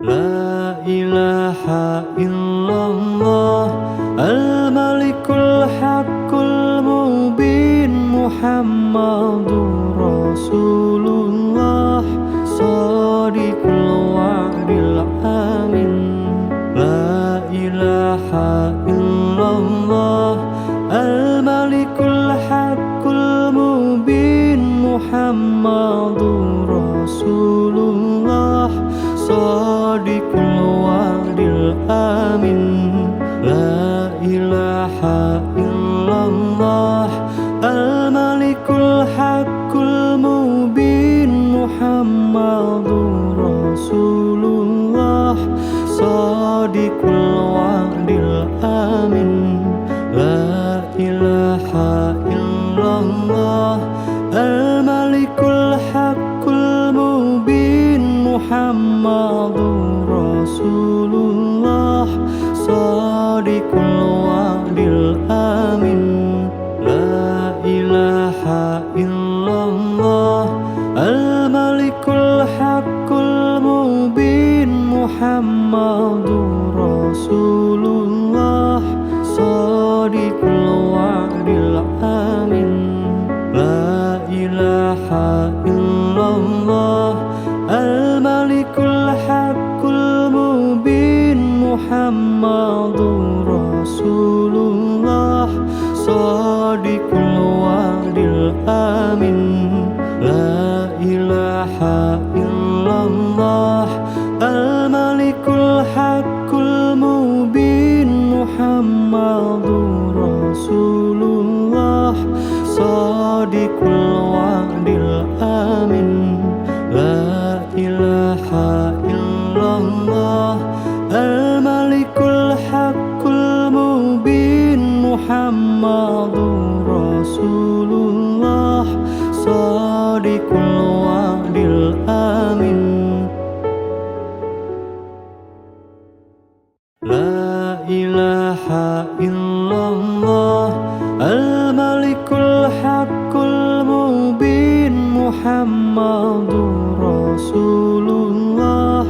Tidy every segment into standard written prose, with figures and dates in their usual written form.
La ilaha illallah al-malikul haqqul mubin Muhammadur Rasulullah shadiqul wa'dil amin. La ilaha illallah al-malikul haqqul mubin Muhammadur Rasulullah shadiqul wa'dil amin. La ilaha illallah al-malikul haqqul mubin Muhammadur Rasulullah shadiqul wa'dil amin. La ilaha illallah al-malikul haqqul mubin Muhammadur Rasulullah shadiqul wa'dil amin. La ilaha illallah al-malikul haqqul mubin Muhammadur Rasulullah shadiqul wa'dil amin. La ilaha illallah al-malikul haqqul mubin Muhammadur Rasulullah shadiqul wa'dil amin. La ilaha illallah al-malikul haqqul mubin Muhammadur Rasulullah shadiqul wa'dil amin. La ilaha illallah al-malikul haqqul mubin Muhammadur Rasulullah shadiqul wa'dil amin. La ilaha illallah al-malikul haqqul mubin Muhammadur Rasulullah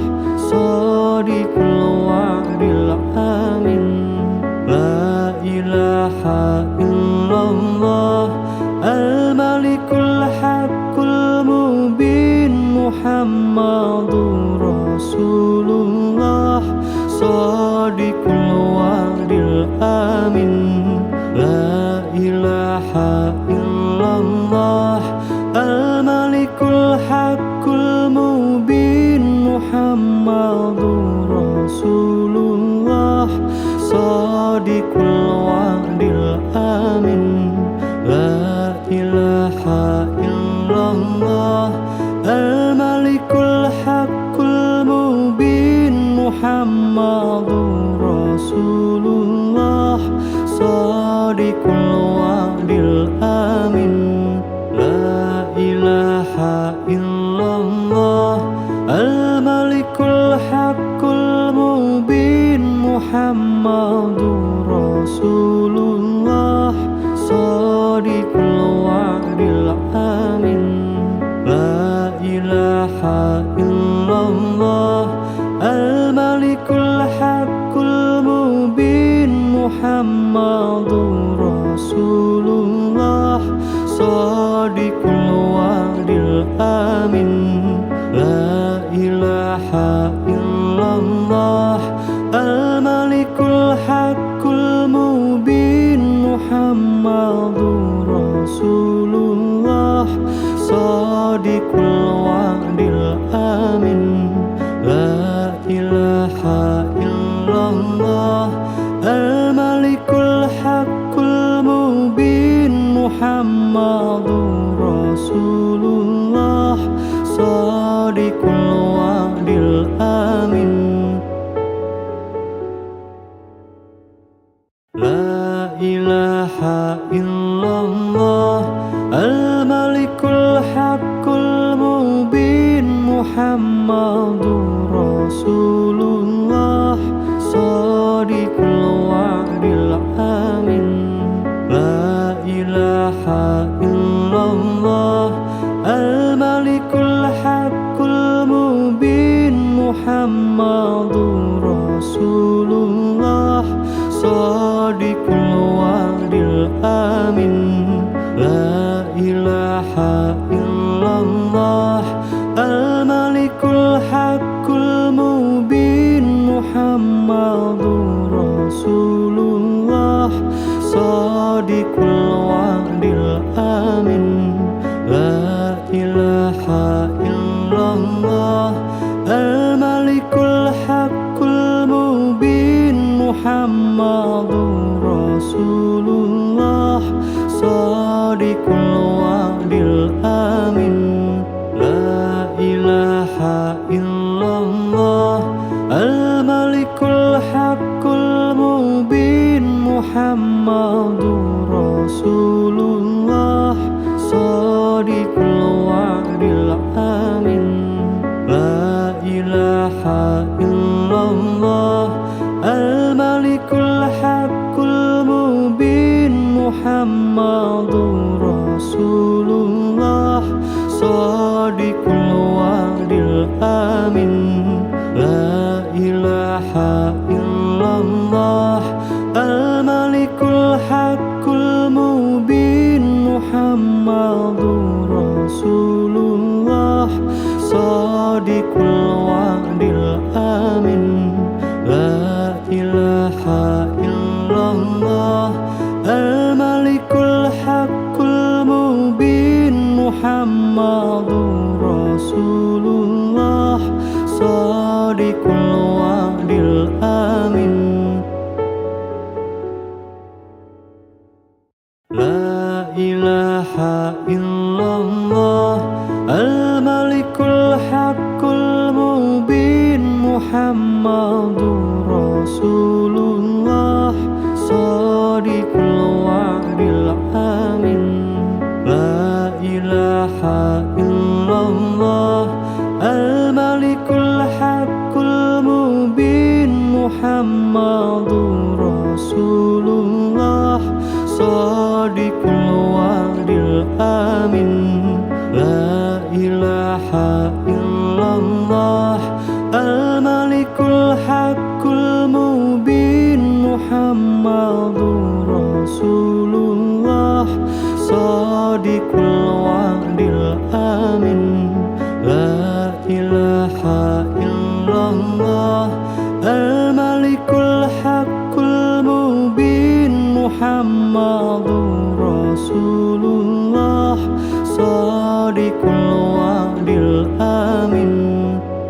shadiqul wa'dil amin. La ilaha illallah al-malikul haqqul mubin Muhammadur Rasulullah shadiqul wa'dil amin. La ilaha illallah al-malikul haqqul mubin Muhammadur Rasulullah shadiqul wa'dil amin. La ilaha illallah al-malikul haqqul mubin Muhammadur Rasulullah shadiqul wa'dil amin. La ilaha illallah al-malikul haqqul mubin Muhammadur Rasulullah shadiqul wa'dil amin. La ilaha illallah al-malikul haqqul mubin Muhammadur Rasulullah shadiqul wa'dil amin. La ilaha illallah al-malikul haqqul mubin Muhammadur Rasulullah shadiqul wa'dil amin. La ilaha illallah al-malikul haqqul mubin Muhammadur Rasulullah Rasulullah Shadiqul wa'dil amin. La ilaha illallah Al-Malikul Haqqul Mubin Muhammadur Rasulullah Shadiqul wa'dil amin. La ilaha illallah Al-Malikul Haqqul Mubin Muhammadur Rasulullah Shadiqul wa'dil amin. La ilaha illallah Al-Malikul Haqqul Mubin Muhammadur Rasulullah Shadiqul wa'dil amin. La ilaha illallah Al-Malikul Haqqul Mubin Muhammadur Rasulullah Shadiqul wa'dil amin. La ilaha illallah Al-Malikul Haqqul Mubin Muhammadur Rasulullah Shadiqul wa'dil amin. La ilaha illallah Al-Malikul Haqqul Mubin Muhammadur Rasulullah Shadiqul wa'dil amin. La ilaha illallah Al-Malikul Haqqul Mubin Muhammadur Rasulullah Shadiqul wa'dil amin. La ilaha illallah Al-Malikul Haqqul Mubin Muhammadur Rasulullah Shadiqul wa'dil amin. La ilaha illallah Al-Malikul Haqqul Mubin Muhammadur Rasulullah Shadiqul wa'dil amin. La ilaha illallah Al-Malikul Haqqul Mubin Muhammadur Rasulullah Shadiqul wa'dil amin.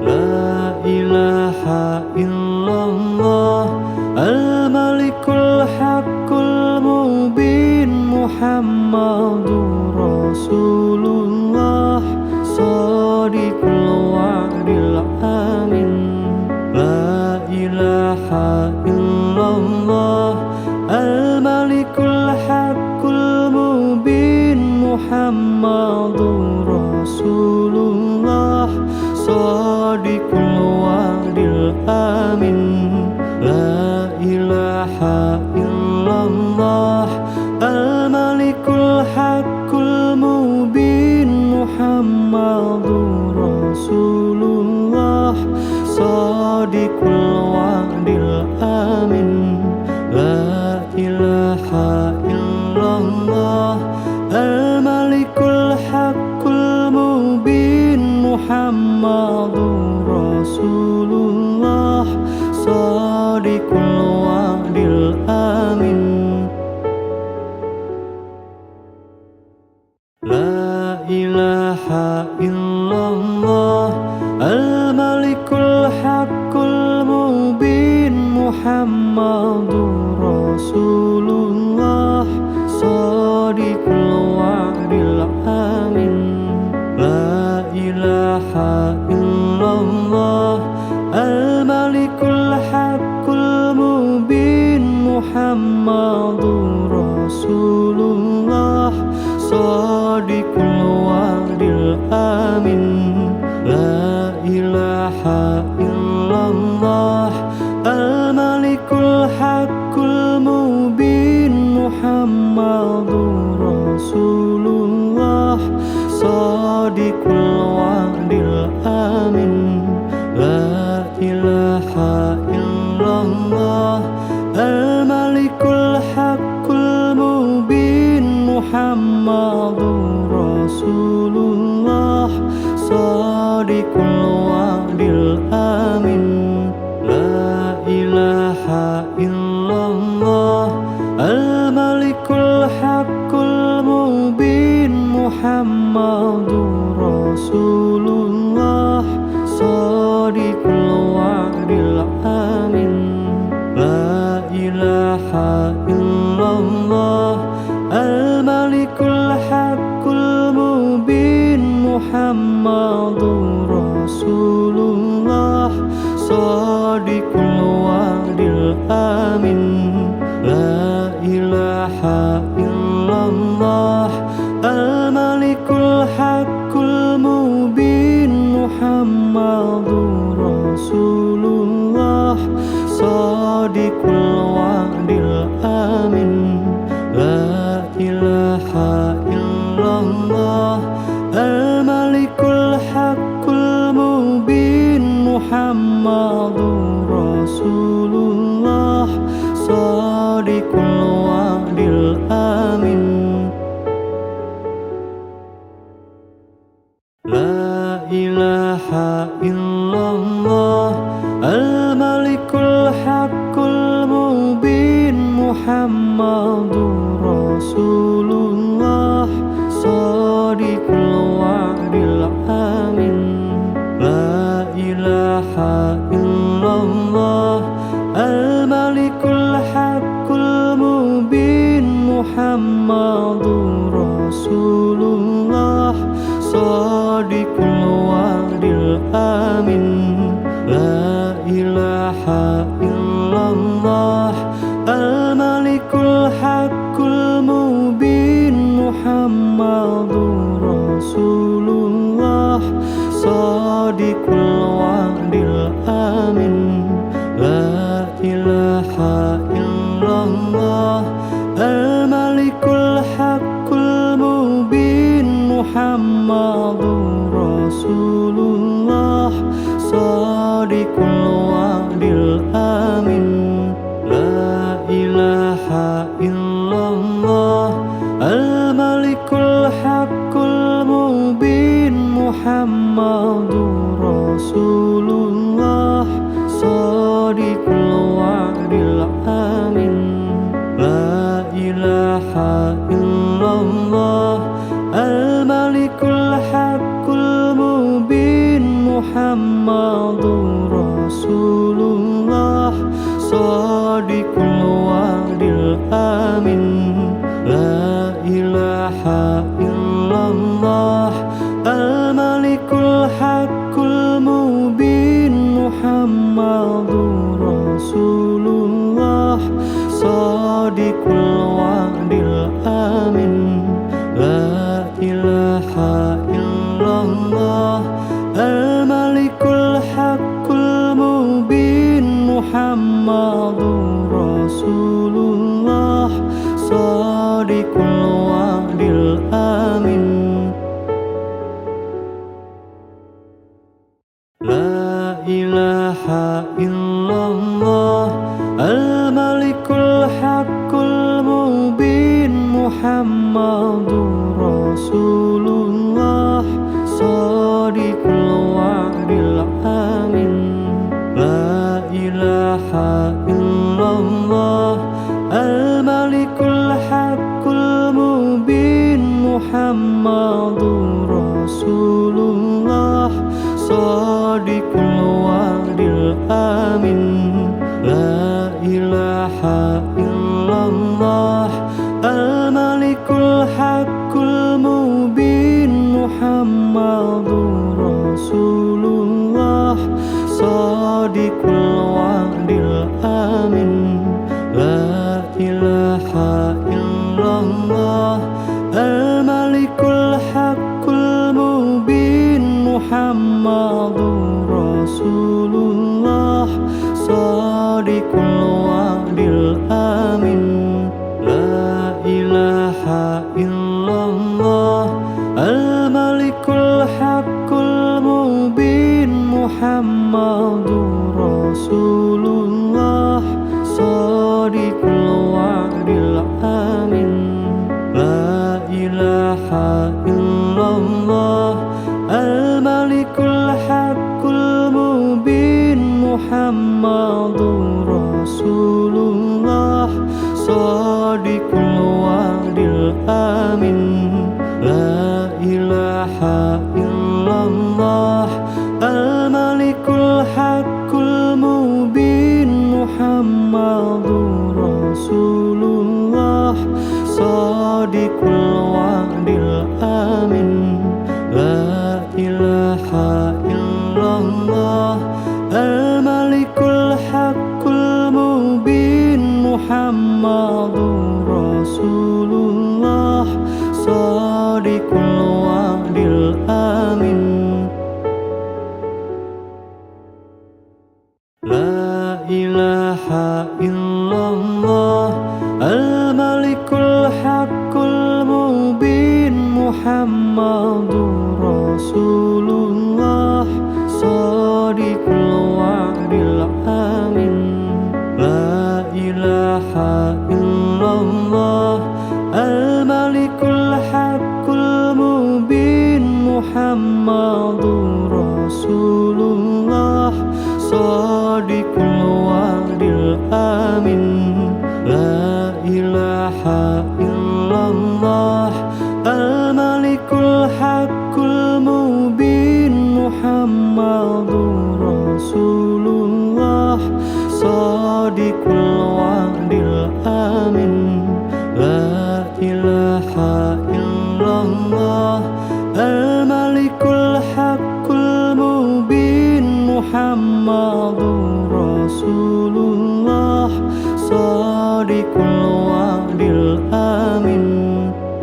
La ilaha illallah Al-Malikul Haqqul Mubin Muhammadur Rasulullah Shadiqul wa'dil amin. La ilaha illallah Al-Malikul Haqqul Mubin Muhammadur Rasulullah Shadiqul wa'dil amin. La ilaha illallah Al-Malikul Haqqul Mubin Muhammadur Rasulullah Shadiqul wa'dil amin. La ilaha illallah Al-Malikul Haqqul Mubin Muhammadur Rasulullah Shadiqul wa'dil amin. La ilaha illallah Al-Malikul Haqqul Mubin Muhammadur Rasulullah Shadiqul wa'dil amin. La ilaha illallah Al-Malikul Haqqul Mubin Muhammadur Rasulullah Shadiqul wa'dil amin. La ilaha illallah Al-Malikul Haqqul Mubin Muhammadur Rasulullah Shadiqul wa'dil amin. La ilaha ilaha illallah al-malikul haqqul mubin Muhammadur Rasulullah shadiqul wa'dil amin. La ilaha illallah al-malikul haqqul mubin Muhammadur Rasulullah shadiqul wa'dil amin. La ilaha illallah al-malikul haqqul mubin Muhammadur Rasulullah shadiqul wa'dil amin. La ilaha illallah al-malikul haqqul mubin Muhammadur Rasulullah shadiqul wa'dil amin. La ilaha illallah al-malikul haqqul mubin Muhammadur Rasulullah shadiqul wa'dil amin. La ilaha illallah al-malikul haqqul mubin Muhammadur Rasulullah shadiqul wa'dil amin. La ilaha illallah al-malikul haqqul mubin Muhammadur Rasulullah shadiqul wa'dil amin. La ilaha illallah al-malikul haqqul mubin Muhammadur Rasulullah shadiqul wa'dil amin. La ilaha illallah al-malikul haqqul mubin Muhammadur Rasulullah shadiqul wa'dil amin. La ilaha illallah al-malikul haqqul mubin Muhammadur Rasulullah shadiqul wa'dil amin. La ilaha illallah al-malikul haqqul mubin Muhammadur Rasulullah shadiqul wa'dil amin. La ilaha illallah al-malikul haqqul mubin Muhammadur Rasulullah shadiqul wa'dil amin. La ilaha illallah al-malikul haqqul mubin Muhammadur Rasulullah shadiqul wa'dil amin. La ilaha illallah al-malikul haqqul mubin Muhammadur Rasulullah shadiqul wa'dil amin. La ilaha illallah al-malikul haqqul mubin Muhammadur Rasulullah shadiqul wa'dil amin. La ilaha illallah al-malikul haqqul mubin Muhammadur Rasulullah shadiqul wa'dil amin. La ilaha illallah al-malikul haqqul mubin Muhammadur Rasulullah shadiqul wa'dil amin. La ilaha illallah al-malikul haqqul mubin Muhammadur Rasulullah Muhammadur Rasulullah Shadiqul wa'dil amin La ilaha illallah Al-Malikul Haqqul Mubin Muhammadur Rasulullah Shadiqul wa'dil amin La ilaha illallah Al-Malikul Haqqul Mubin Muhammadur Rasulullah Shadiqul wa'dil amin La ilaha illallah Al-Malikul Haqqul Mubin Muhammadur Rasulullah Shadiqul wa'dil amin La ilaha illallah Al-Malikul Haqqul Mubin Muhammadur Rasulullah Shadiqul wa'dil amin La ilaha illallah Al-Malikul Haqqul Mubin Muhammadur Rasulullah Shadiqul wa'dil amin La ilaha illallah Al-Malikul Haqqul Mubin Muhammadur Rasulullah Shadiqul wa'dil amin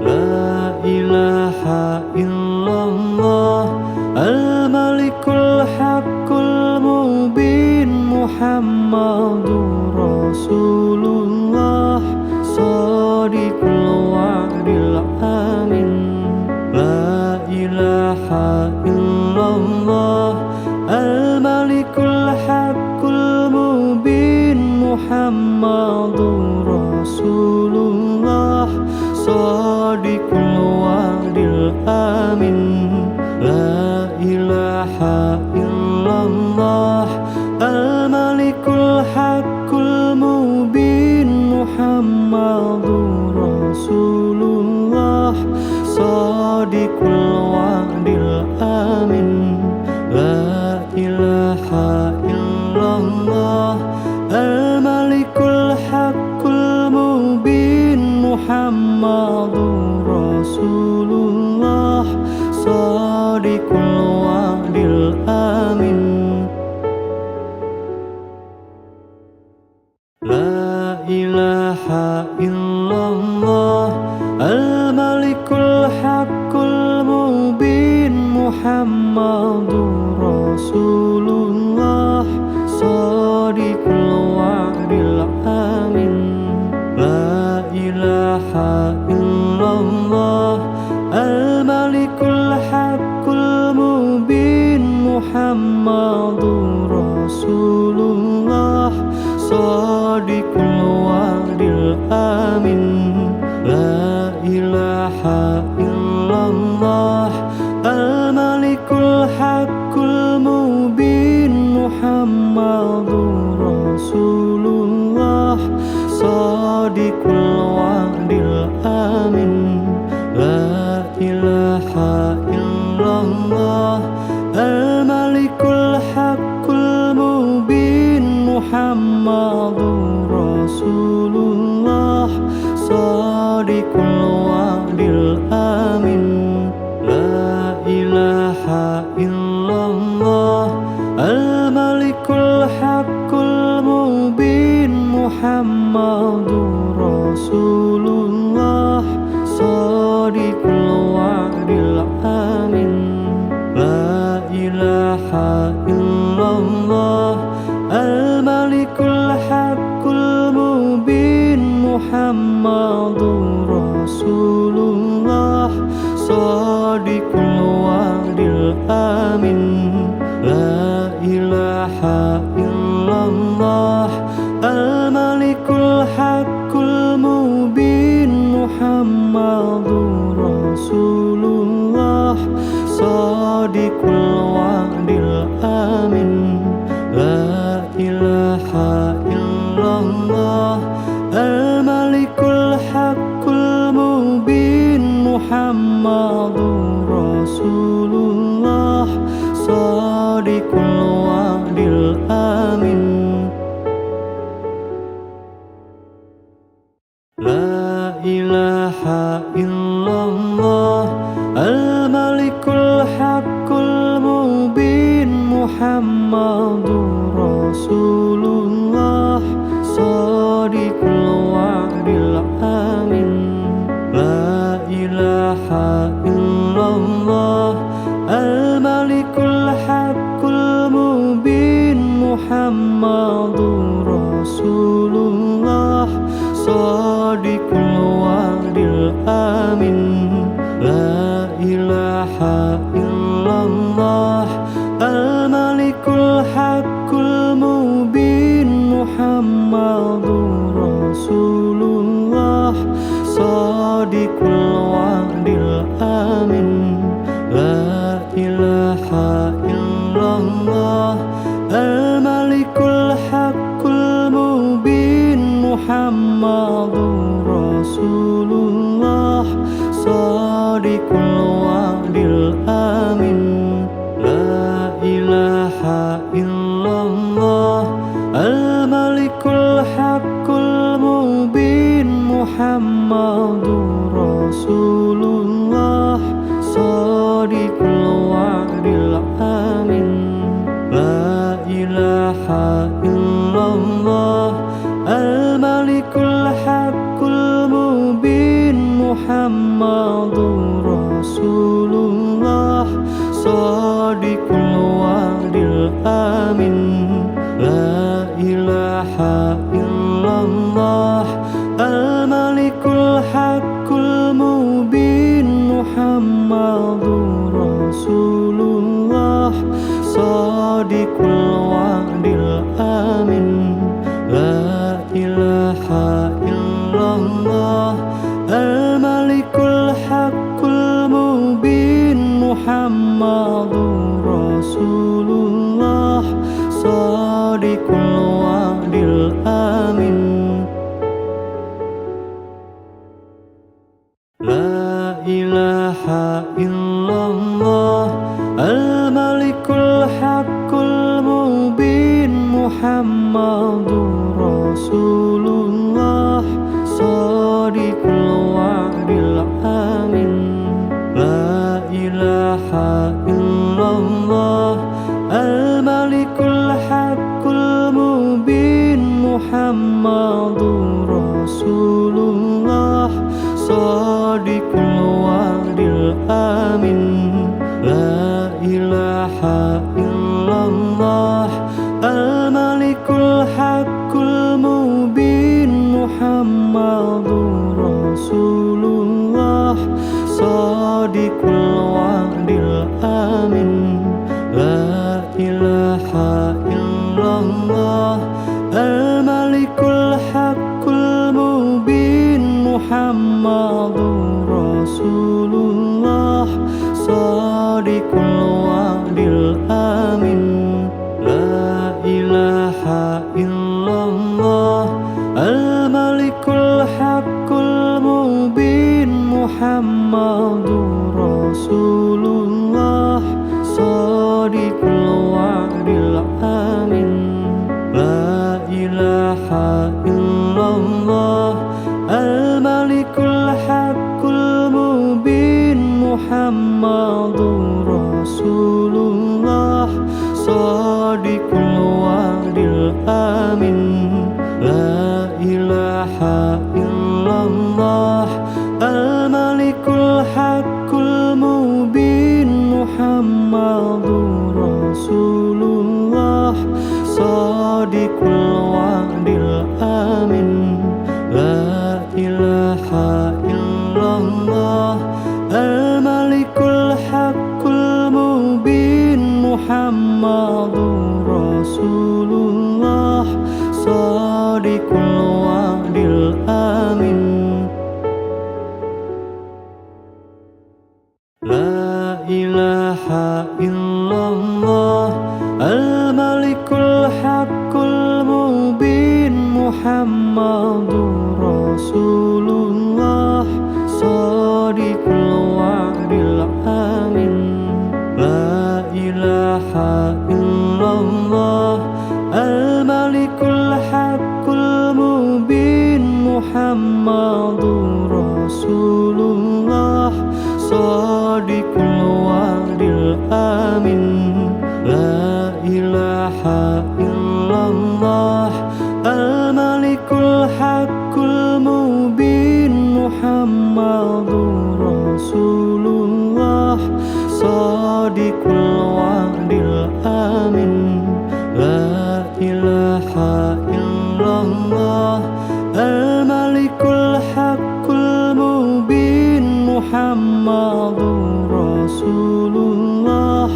La ilaha illallah Al-Malikul Haqqul Mubin Muhammadur Rasulullah Shadiqul wa'dil amin La ilaha illallah Al-Malikul Haqqul Mubin Muhammadur Rasulullah Shadiqul wa'dil amin La ilaha illallah Al-Malikul Haqqul Mubin Muhammadur Rasulullah Shadiqul wa'dil amin La ilaha illallah Al-Malikul Haqqul Mubin Muhammadur Rasulullah Shadiqul wa'dil amin La ilaha illallah Al-Malikul Haqqul Mubin Muhammadur Rasulullah Shadiqul wa'dil amin La ilaha illallah Al-Malikul Haqqul Mubin Muhammadur Rasulullah Shadiqul wa'dil amin La ilaha illallah Al-Malikul Haqqul Mubin Muhammadur Rasulullah Shadiqul wa'dil amin La ilaha illallah Al-Malikul Haqqul Mubin Muhammadur Rasulullah Shadiqul wa'dil amin La ilaha illallah Al-Malikul Haqqul Mubin Muhammadur Rasulullah Shadiqul wa'dil amin La ilaha illallah Al-Malikul Haqqul Mubin Muhammadur Rasulullah Shadiqul wa'dil amin La ilaha illallah Al-Malikul Haqqul Mubin Muhammadur Rasulullah Shadiqul wa'dil amin La ilaha illallah al-malikul haqqul mubin Muhammadur Rasulullah shadiqul wa'dil amin. La ilaha illallah al-malikul haqqul mubin Muhammadur Rasulullah shadiqul wa'dil amin. La ilaha illallah al-malikul haqqul mubin Muhammadur Rasulullah shadiqul wa'dil amin. La ilaha illallah al-malikul haqqul mubin Muhammadur Rasulullah shadiqul wa'dil amin. La ilaha illallah al-malikul haqqul mubin Muhammadur Rasulullah shadiqul wa'dil amin. La ilaha illallah al-malikul haqqul mubin Muhammadur Rasulullah shadiqul wa'dil amin. La ilaha illallah al-malikul haqqul mubin Muhammadur Rasulullah shadiqul wa'dil amin. La ilaha illallah al-malikul haqqul mubin Muhammadur Rasulullah shadiqul wa'dil amin. La ilaha illallah al-malikul haqqul mubin Muhammadur Rasulullah shadiqul wa'dil amin. La ilaha illallah al-malikul haqqul mubin Muhammadur Rasulullah shadiqul wa'dil amin. La ilaha illallah al-malikul haqqul mubin Muhammadur Rasulullah shadiqul wa'dil amin. La ilaha illallah al-malikul haqqul mubin Muhammadur Rasulullah shadiqul wa'dil amin. La ilaha illallah al-malikul haqqul mubin Muhammadur Rasulullah shadiqul wa'dil amin. La ilaha illallah al-malikul haqqul mubin Muhammadur Rasulullah shadiqul wa'dil amin. La ilaha illallah al-malikul haqqul mubin Muhammadur Rasulullah shadiqul wa'dil amin. La ilaha illallah al-malikul haqqul mubin Muhammadur Rasulullah shadiqul wa'dil amin. La ilaha illallah al-malikul haqqul mubin Muhammadur Rasulullah shadiqul wa'dil amin. La ilaha illallah al-malikul haqqul Muhammadur Rasulullah Shadiqul wa'dil amin. La ilaha illallah Al-Malikul Haqqul Mubin Muhammadur Rasulullah Shadiqul wa'dil amin. La ilaha illallah Al-Malikul Haqqul Mubin Muhammadur Rasulullah Shadiqul wa'dil amin. La ilaha illallah Al-Malikul Haqqul Mubin Muhammadur Rasulullah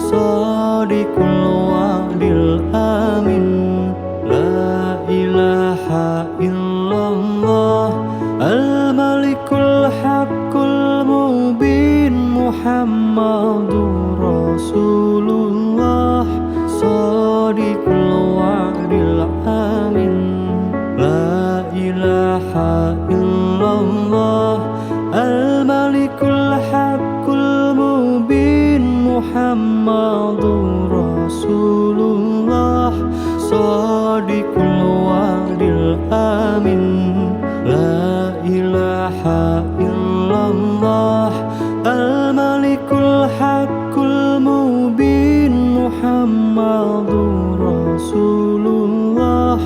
Shadiqul wa'dil amin. La ilaha illallah Al-Malikul Haqqul Mubin Muhammadur Rasulullah Shadiqul wa'dil amin. La ilaha illallah Al-Malikul Haqqul Mubin Muhammadur Rasulullah Shadiqul wa'dil amin. La ilaha illallah Al-Malikul Haqqul Mubin Muhammadur Rasulullah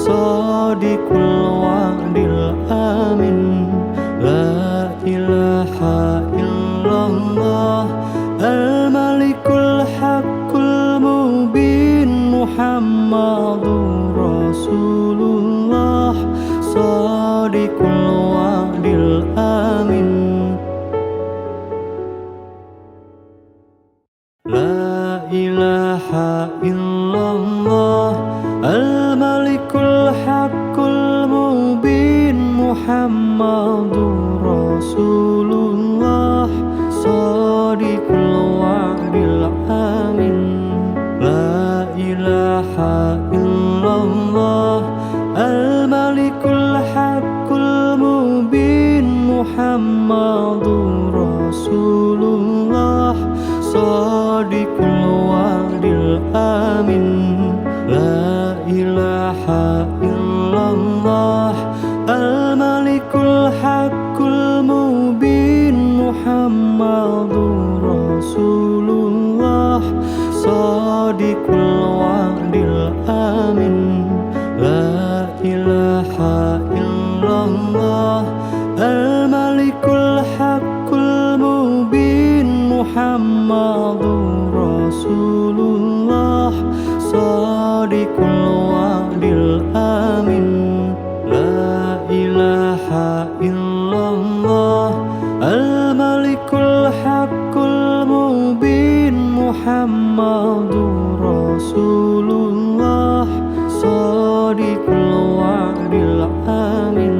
Shadiqul wa'dil amin. La ilaha illallah Al-Malikul Haqqul Mubin Muhammadur Rasulullah Shadiqul wa'dil amin. La ilaha illallah Al-Malikul Haqqul Mubin Muhammadur Rasulullah Shadiqul wa'dil amin. La ilaha illallah Al-Malikul Haqqul Mubin Muhammadur Rasulullah Shadiqul wa'dil amin. La ilaha illallah Al-Malikul Haqqul Mubin Muhammadur Rasulullah Shadiqul wa'dil amin. La ilaha illallah Al-Malikul Haqqul Mubin Muhammadur Rasulullah Shadiqul wa'dil amin. La ilaha illallah Al-Malikul Haqqul Mubin Muhammadur Rasulullah Shadiqul wa'dil amin.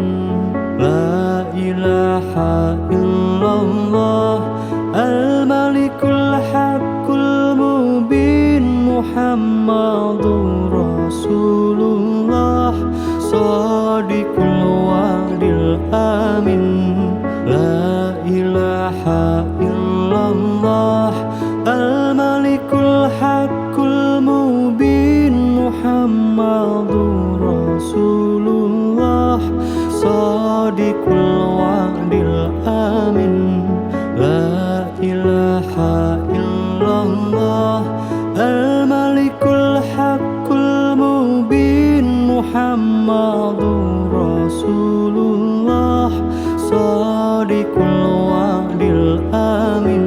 La ilaha illallah Al-Malikul Haqqul Mubin Muhammadur Rasulullah Shadiqul wa'dil amin. La ilaha illallah Al-Malikul Haqqul Mubin Muhammadur Rasulullah Shadiqul wa'dil amin. La ilaha illallah Al-Malikul Haqqul Mubin Muhammadur Rasulullah Shadiqul wa'dil amin.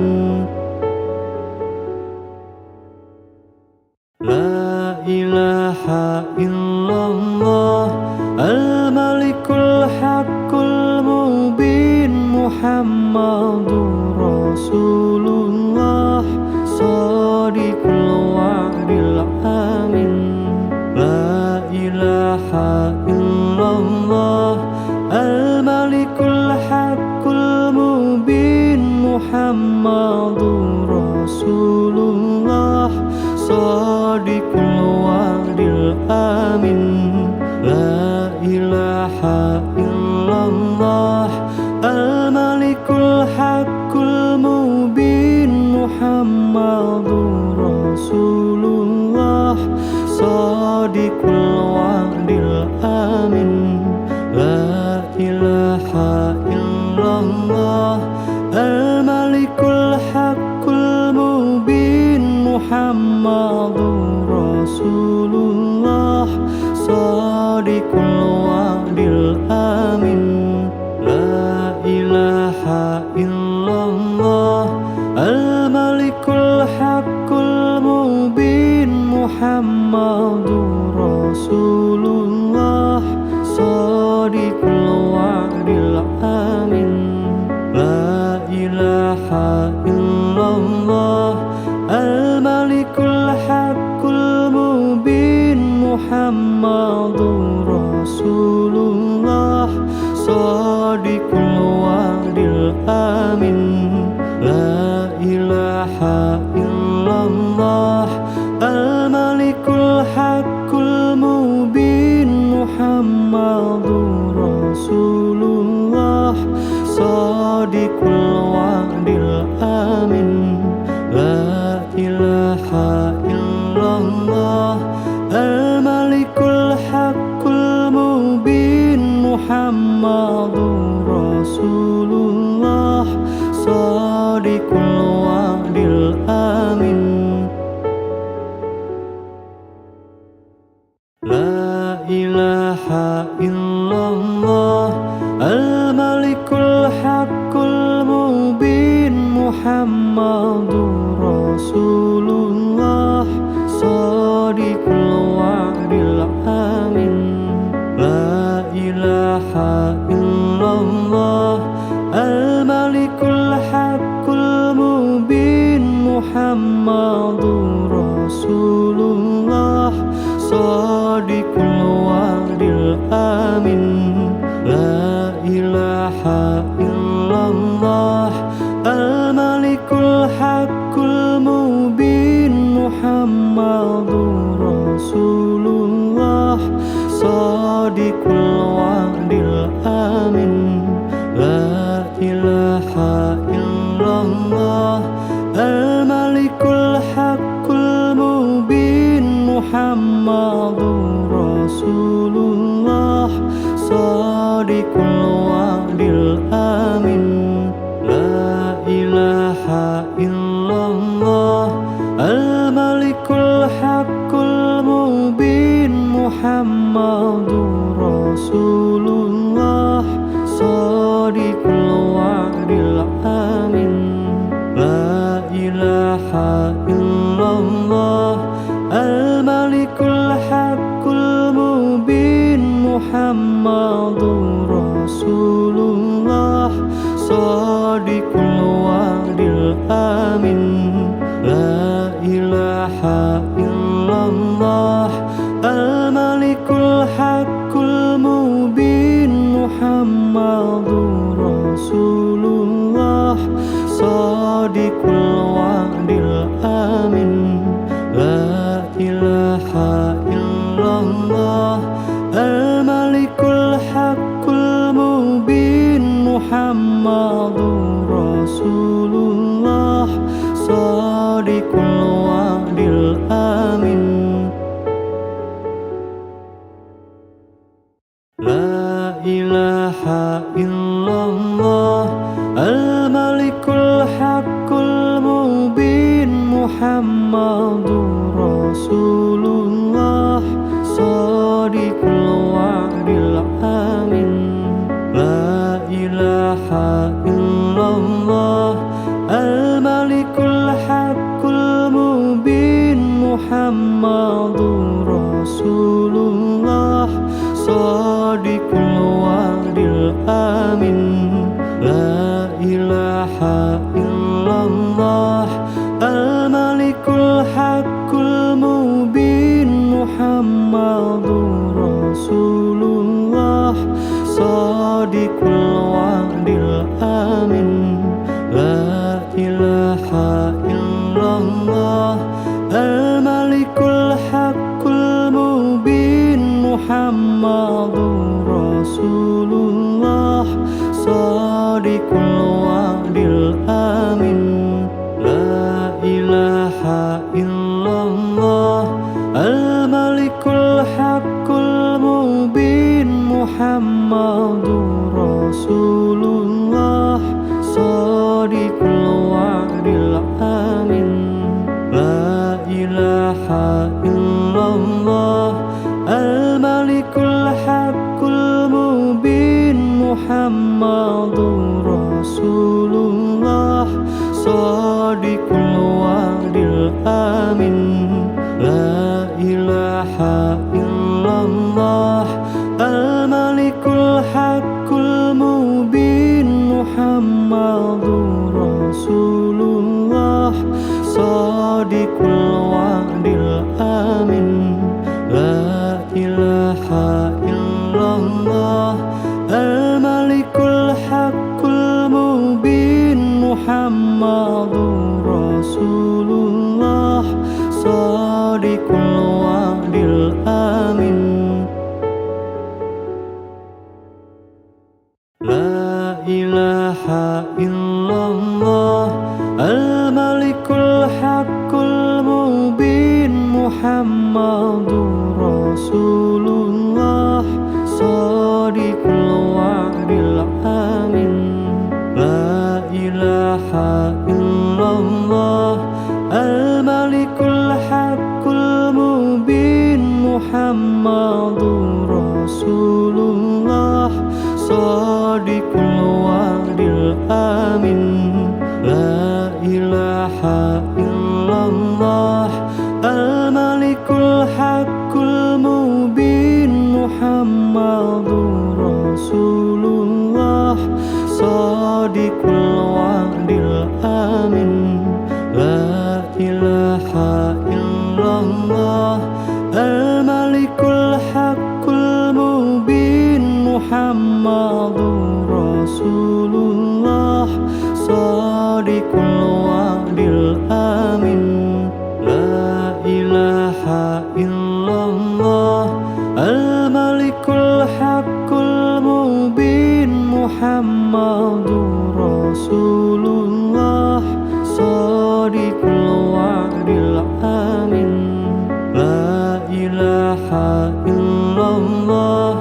La ilaha illallah Al-Malikul Haqqul Mubin Muhammadur Rasulullah Shadiqul wa'dil amin. La ilaha illallah Al-Malikul Haqqul Mubin Muhammadur Rasulullah Shadiqul wa'dil amin. La ilaha illallah al-malikul haqqul mubin Muhammadur Rasulullah shadiqul wa'dil amin la ilaha illallah al-malikul haqqul mubin Muhammadur Rasulullah shadiqul wa'dil amin la ilaha illallah al-malikul haqqul mubin Muhammadur Rasulullah shadiqul wa'dil amin la ilaha illallah al-malikul haqqul mubin Muhammadur Rasulullah shadiqul wa'dil amin la ilaha illallah al-malikul haqqul mubin Muhammadur Rasulullah shadiqul wa'dil amin la ilaha illallah al-malikul haqqul mubin Muhammadur Rasulullah shadiqul wa'dil amin la ilaha illallah al-malikul haqqul mubin Muhammadur Rasulullah shadiqul wa'dil amin la ilaha illallah al-malikul haqqul mubin Muhammadur Rasulullah shadiqul wa'dil amin la ilaha illallah al-malikul haqqul mubin Muhammadur Rasulullah shadiqul wa'dil amin la ilaha illallah al-malikul haqqul mubin Muhammadur Rasulullah shadiqul wa'dil amin la ilaha illallah al-malikul haqqul mubin Muhammadur Rasulullah shadiqul wa'dil amin la ilaha illallah al-malikul haqqul mubin Muhammadur Rasulullah shadiqul wa'dil amin la ilaha illallah al-malikul haqqul mubin Muhammadur Rasulullah shadiqul wa'dil amin la ilaha illallah al-malikul haqqul mubin Muhammadur Rasulullah shadiqul wa'dil amin la ilaha illallah al-malikul haqqul mubin Muhammadur Rasulullah shadiqul wa'dil amin la ilaha illallah al-malikul haqqul mubin Muhammadur Rasulullah shadiqul wa'dil amin la ilaha illallah al-malikul haqqul mubin Muhammadur Rasulullah shadiqul wa'dil amin la ilaha illallah al-malikul haqqul mubin Muhammadur Rasulullah Shadiqul wa'dil amin. La ilaha illallah Al-Malikul Haqqul Mubin Muhammadur Rasulullah Shadiqul wa'dil amin. La ilaha illallah Al-Malikul Haqqul Mubin Muhammadur Rasulullah Shadiqul wa'dil amin. La ilaha illallah Al-Malikul Haqqul Mubin Muhammadur Rasulullah Shadiqul wa'dil amin. La ilaha illallah Al-Malikul Haqqul Mubin Muhammadur Rasulullah Shadiqul wa'dil amin. La ilaha illallah Al-Malikul Haqqul Mubin Muhammadur Rasulullah Shadiqul wa'dil amin. La ilaha illallah Al-Malikul Haqqul Mubin Muhammadur Rasulullah Shadiqul wa'dil amin. La ilaha illallah Al-Malikul Haqqul Mubin Muhammadur Rasulullah Shadiqul wa'dil amin. La ilaha illallah Al-Malikul Haqqul Mubin Muhammadur Rasulullah Shadiqul wa'dil amin. La ilaha illallah Al-Malikul Haqqul Mubin Muhammadur Rasulullah Shadiqul wa'dil amin. La ilaha illallah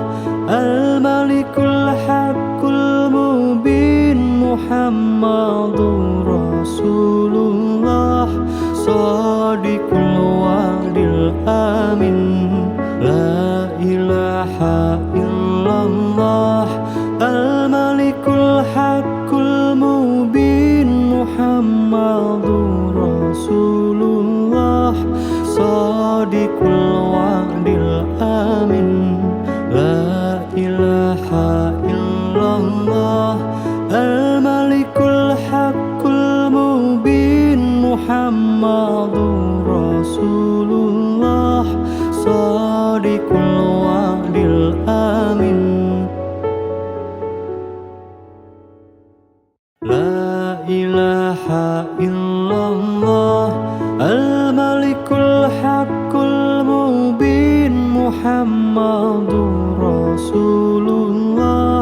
Al-Malikul Haqqul Mubin Muhammadur Rasulullah Shadiqul wa'dil amin. La ilaha illallah Al-Malikul Haqqul Mubin Muhammadur Rasulullah Shadiqul wa'dil amin. La ilaha illallah Al-Malikul Haqqul Mubin Muhammadur Rasulullah Shadiqul wa'dil amin. La ilaha illallah Al-Malikul Haqqul Mubin Muhammadur Rasulullah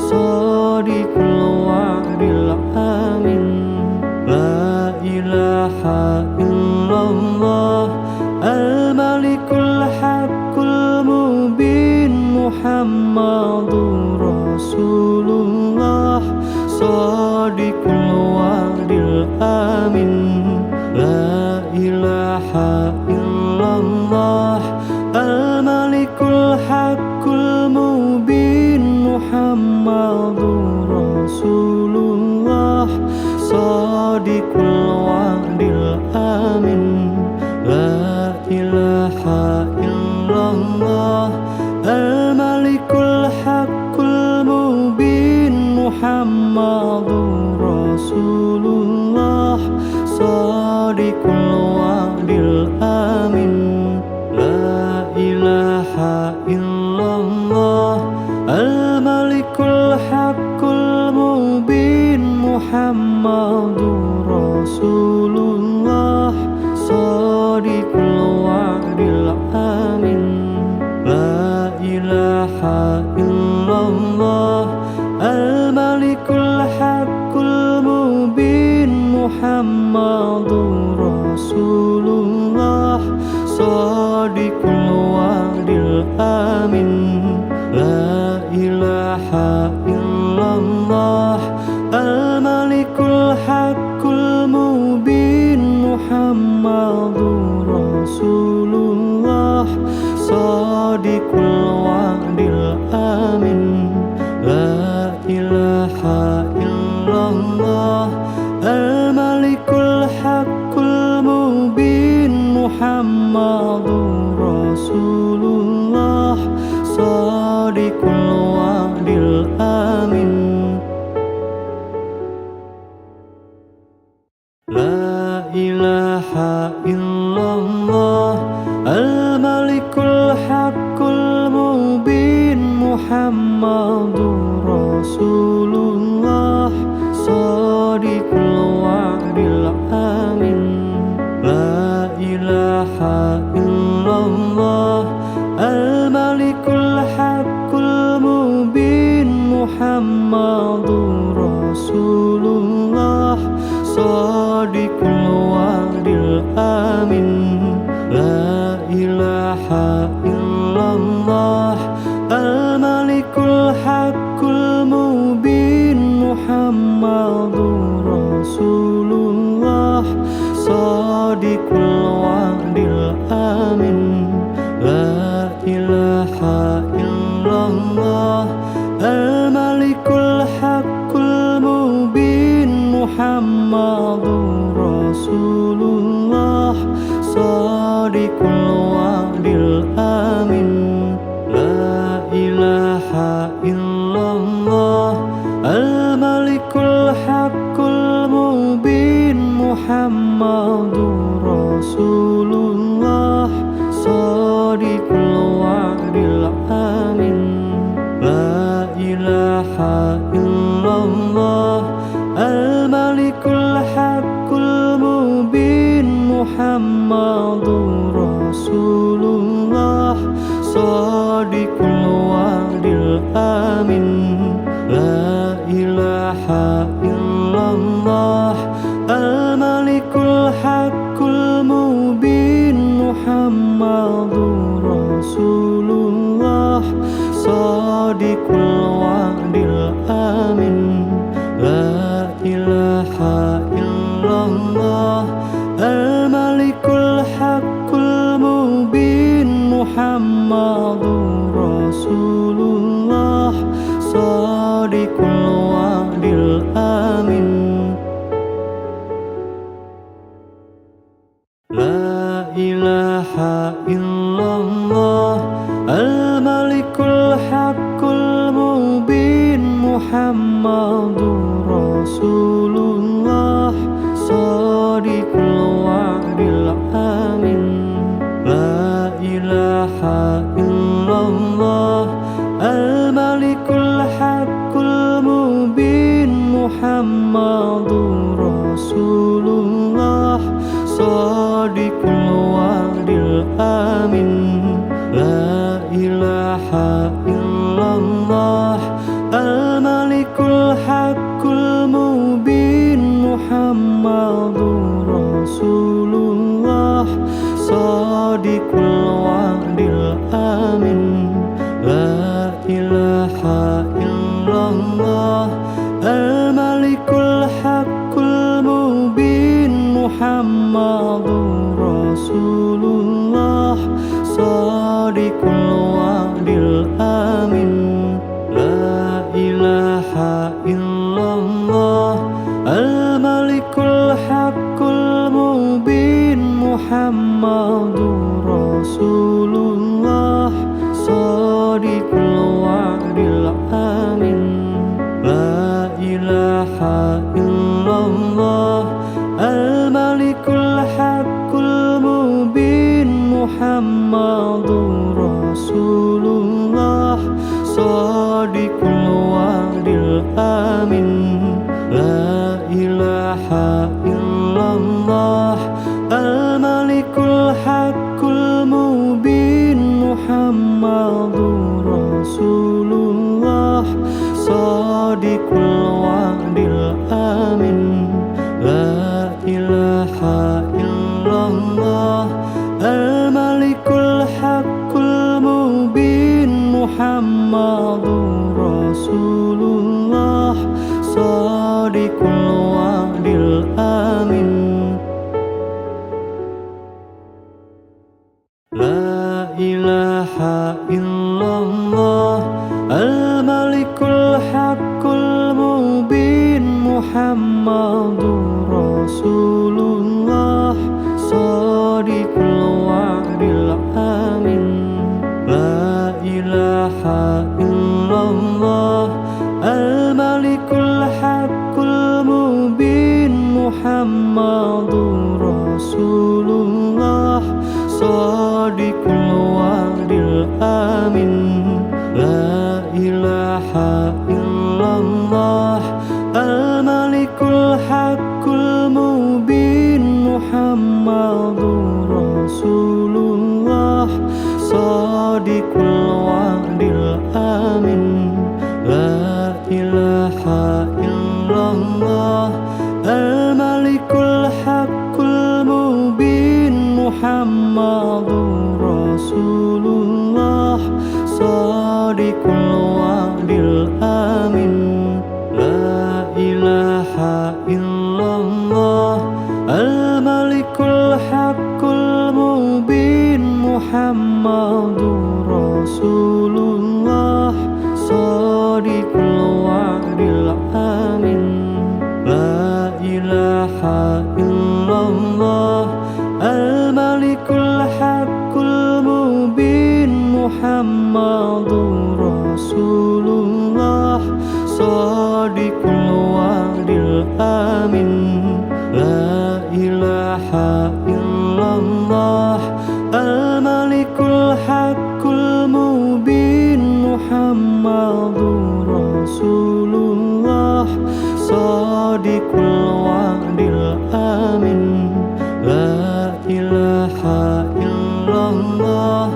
Shadiqul wa'dil amin. La ilaha illallah Al-Malikul Haqqul Mubin Muhammadur Rasulullah Shadiqul wa'dil amin. La ilaha illallah Al-Malikul Haqqul Mubin Muhammadur Rasulullah Shadiqul wa'dil amin. La ilaha illallah Al-Malikul Haqqul Mubin Muhammadur Rasulullah Shadiqul wa'dil amin. La ilaha illallah Al-Malikul Haqqul Mubin Muhammadur Rasulullah Shadiqul wa'dil amin. La ilaha illallah illallah al-malikul haqqul mubin Muhammadur Rasulullah shadiqul wa'dil amin la ilaha illallah al-malikul haqqul mubin Muhammadur Rasulullah shadiqul wa'dil amin la ilaha illallah al-malikul haqqul mubin Muhammadur Rasulullah shadiqul wa'dil amin la ilaha illallah al-malikul haqqul mubin Muhammadur Rasulullah shadiqul wa'dil amin la ilaha illallah al-malikul haqqul mubin Muhammadur Rasulullah shadiqul wa'dil amin la ilaha illallah al-malikul haqqul mubin Muhammadur Rasulullah shadiqul wa'dil amin la ilaha illallah al-malikul haqqul mubin Muhammadur Rasulullah shadiqul wa'dil amin la ilaha illallah al-malikul haqqul mubin Muhammadur Rasulullah shadiqul wa'dil amin la ilaha illallah al-malikul haqqul mubin Muhammadur Rasulullah shadiqul wa'dil amin la ilaha illallah al-malikul haqqul mubin Muhammadur Rasulullah shadiqul wa'dil amin la ilaha illallah al-malikul haqqul mubin Muhammadur Rasulullah shadiqul wa'dil amin la ilaha illallah al-malikul haqqul mubin Muhammadur Rasulullah shadiqul wa'dil amin la ilaha illallah al-malikul haqqul mubin Muhammadur Rasulullah shadiqul wa'dil amin la ilaha illallah al-malikul haqqul mubin Muhammadur Rasulullah shadiqul wa'dil amin la ilaha illallah al-malikul haqqul mubin Muhammadur Rasulullah shadiqul wa'dil amin la ilaha illallah al-malikul haqqul mubin Muhammadur Rasulullah shadiqul wa'dil amin la ilaha illallah al-malikul haqqul mubin Muhammadur Rasulullah shadiqul wa'dil amin la ilaha illallah al-malikul haqqul mubin Muhammadur Rasulullah Shadiqul wa'dil amin. La ilaha illallah al-malikul haqqul mubin Muhammadur Rasulullah Shadiqul wa'dil amin. La ilaha illallah al-malikul haqqul mubin Muhammadur Rasulullah Shadiqul wa'dil amin. La ilaha illallah al-malikul haqqul mubin Muhammadur Rasulullah Shadiqul wa'dil amin. La ilaha illallah al-malikul haqqul mubin Muhammadur Rasulullah Shadiqul wa'dil amin. La ilaha illallah al-malikul haqqul mubin Muhammadur Rasulullah Shadiqul wa'dil amin. La ilaha illallah al-malikul haqqul mubin Muhammadur Rasulullah Shadiqul wa'dil amin. La ilaha illallah al-malikul haqqul mubin Muhammadur Rasulullah Shadiqul wa'dil amin. La ilaha illallah al-malikul haqqul mubin Muhammadur Rasulullah Shadiqul wa'dil amin. La ilaha illallah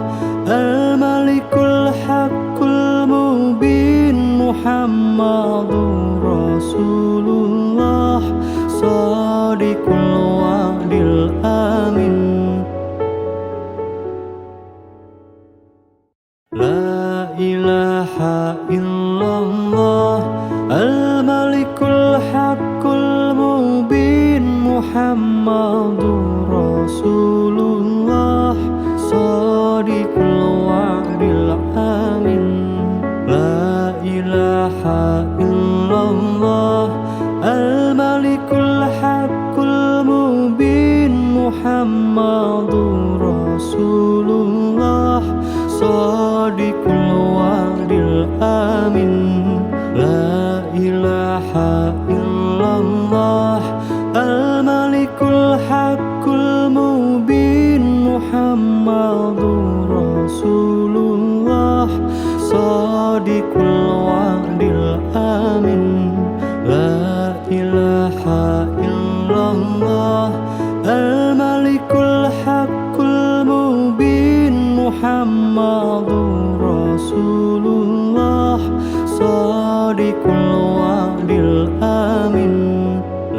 al-malikul haqqul mubin Muhammadur Rasulullah Shadiqul wa'dil amin. La ilaha illallah al-malikul haqqul mubin Muhammadur Rasulullah Shadiqul wa'dil amin. La ilaha illallah al-malikul haqqul mubin Muhammadur Rasulullah Shadiqul wa'dil amin. La ilaha illallah al-malikul haqqul mubin Muhammadur Rasulullah Shadiqul wa'dil amin. La ilaha illallah al-malikul haqqul mubin Muhammadur Rasulullah Shadiqul wa'dil amin.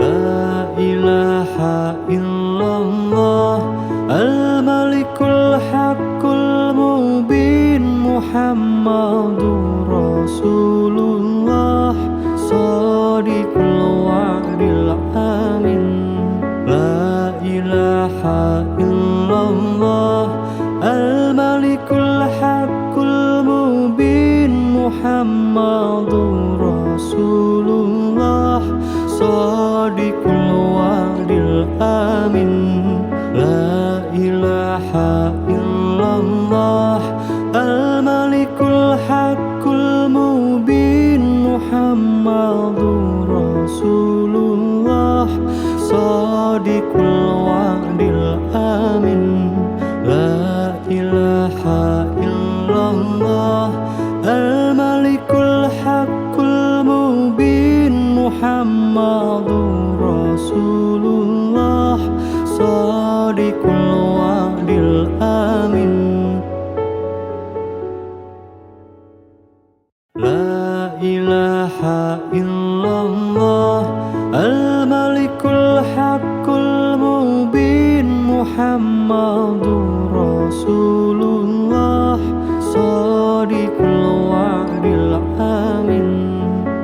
La ilaha illallah al-malikul haqqul mubin Muhammadur Rasulullah Shadiqul wa'dil amin. La ilaha illallah al-malikul haqqul mubin Muhammadur Rasulullah Shadiqul wa'dil amin. La ilaha illallah al-malikul haqqul mubin Muhammadur Rasulullah Shadiqul wa'dil amin. La ilaha illallah al-malikul haqqul mubin Muhammadur Rasulullah Shadiqul wa'dil amin. La ilaha illallah al-malikul haqqul mubin Muhammadur Rasulullah shadiqul wa'dil amin.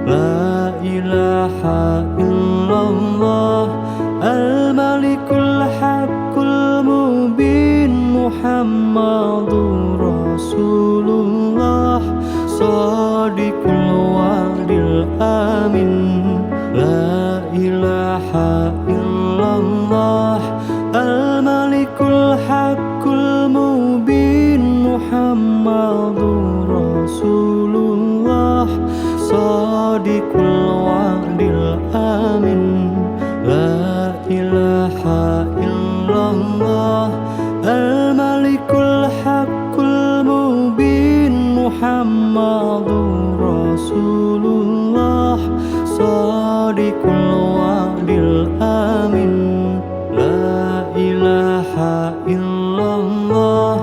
La ilaha illallah al-malikul haqqul mubin Muhammadur Rasulullah shadiqul wa'dil amin. La ilaha illallah al-malikul haqqul mubin Muhammadur Rasulullah shadiqul wa'dil amin. La ilaha illallah al-malikul haqqul mubin Muhammadur Rasulullah shadiqul wa'dil amin. La ilaha illallah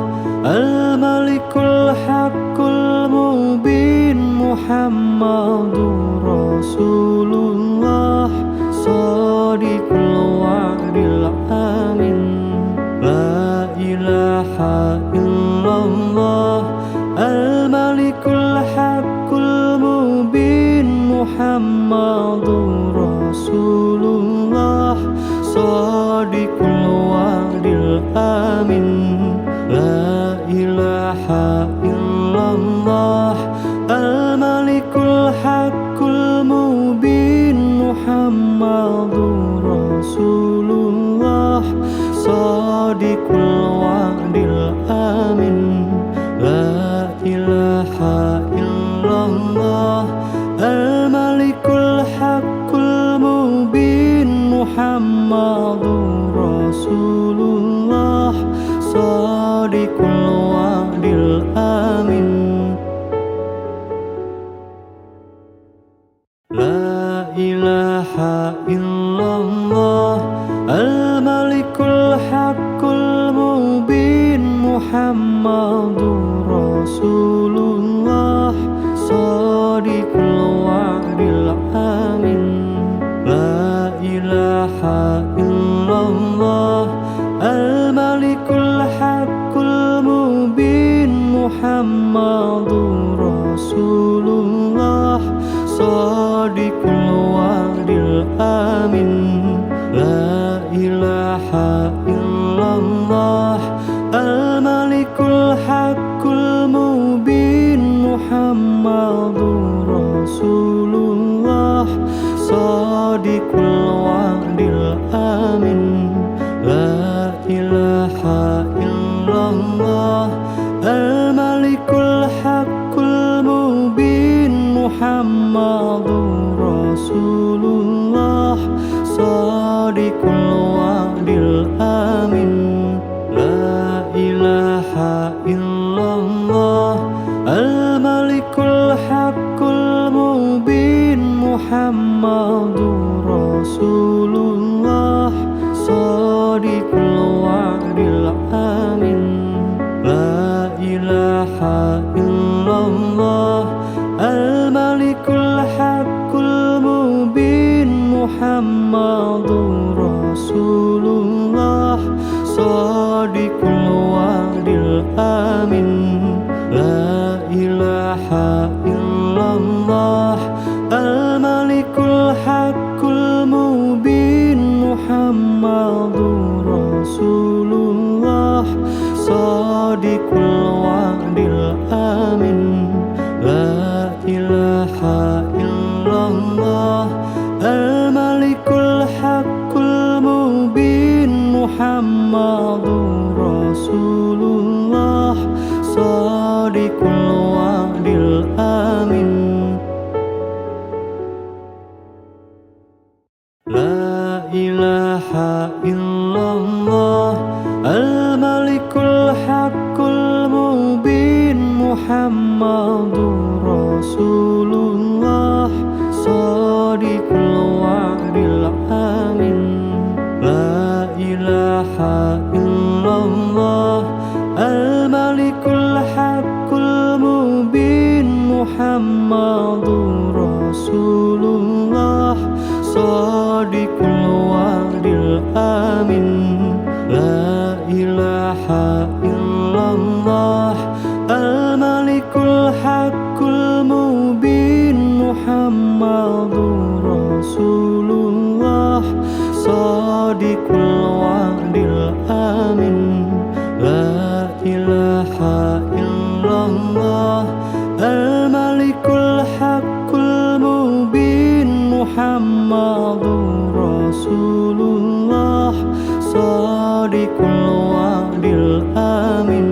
al-malikul haqqul mubin Muhammadur Rasulullah shadiqul wa'dil amin. La ilaha illallah al-malikul haqqul mubin Muhammadur Rasulullah shadiqul wa'dil amin. La ilaha illallah al-malikul haqqul mubin Muhammadur Rasulullah shadiqul wa'dil amin. La ilaha illallah al-malikul haqqul mubin Muhammadur Rasulullah shadiqul wa'dil amin. La ilaha illallah al-malikul haqqul mubin Muhammadur Rasulullah shadiqul wa'dil amin. La ilaha illallah al-malikul haqqul mubin Muhammadur Rasulullah shadiqul wa'dil amin. La ilaha illallah al-malikul haqqul mubin Muhammadur Rasulullah shadiqul wa'dil amin. La ilaha illallah al-malikul haqqul mubin Muhammadur Rasulullah shadiqul wa'dil amin. La ilaha illallah al-malikul haqqul mubin Muhammadur Rasulullah shadiqul wa'dil amin. La ilaha illallah al-malikul haqqul mubin Muhammadur Rasulullah shadiqul wa'dil amin. La ilaha illallah al-malikul haqqul mubin Muhammadur Rasulullah shadiqul wa'dil amin. La ilaha illallah al-malikul haqqul mubin Muhammadur Rasulullah shadiqul wa'dil amin. La ilaha illallah al-malikul haqqul mubin Muhammadur Rasulullah shadiqul wa'dil amin. La ilaha illallah al-malikul haqqul mubin Muhammadur Rasulullah Shadiqul wa'dil amin La ilaha illallah Al-Malikul Haqqul Mubin Muhammadur Rasulullah Shadiqul wa'dil amin La ilaha illallah Al-Malikul Haqqul Mubin Muhammadur Rasulullah Shadiqul wa'dil amin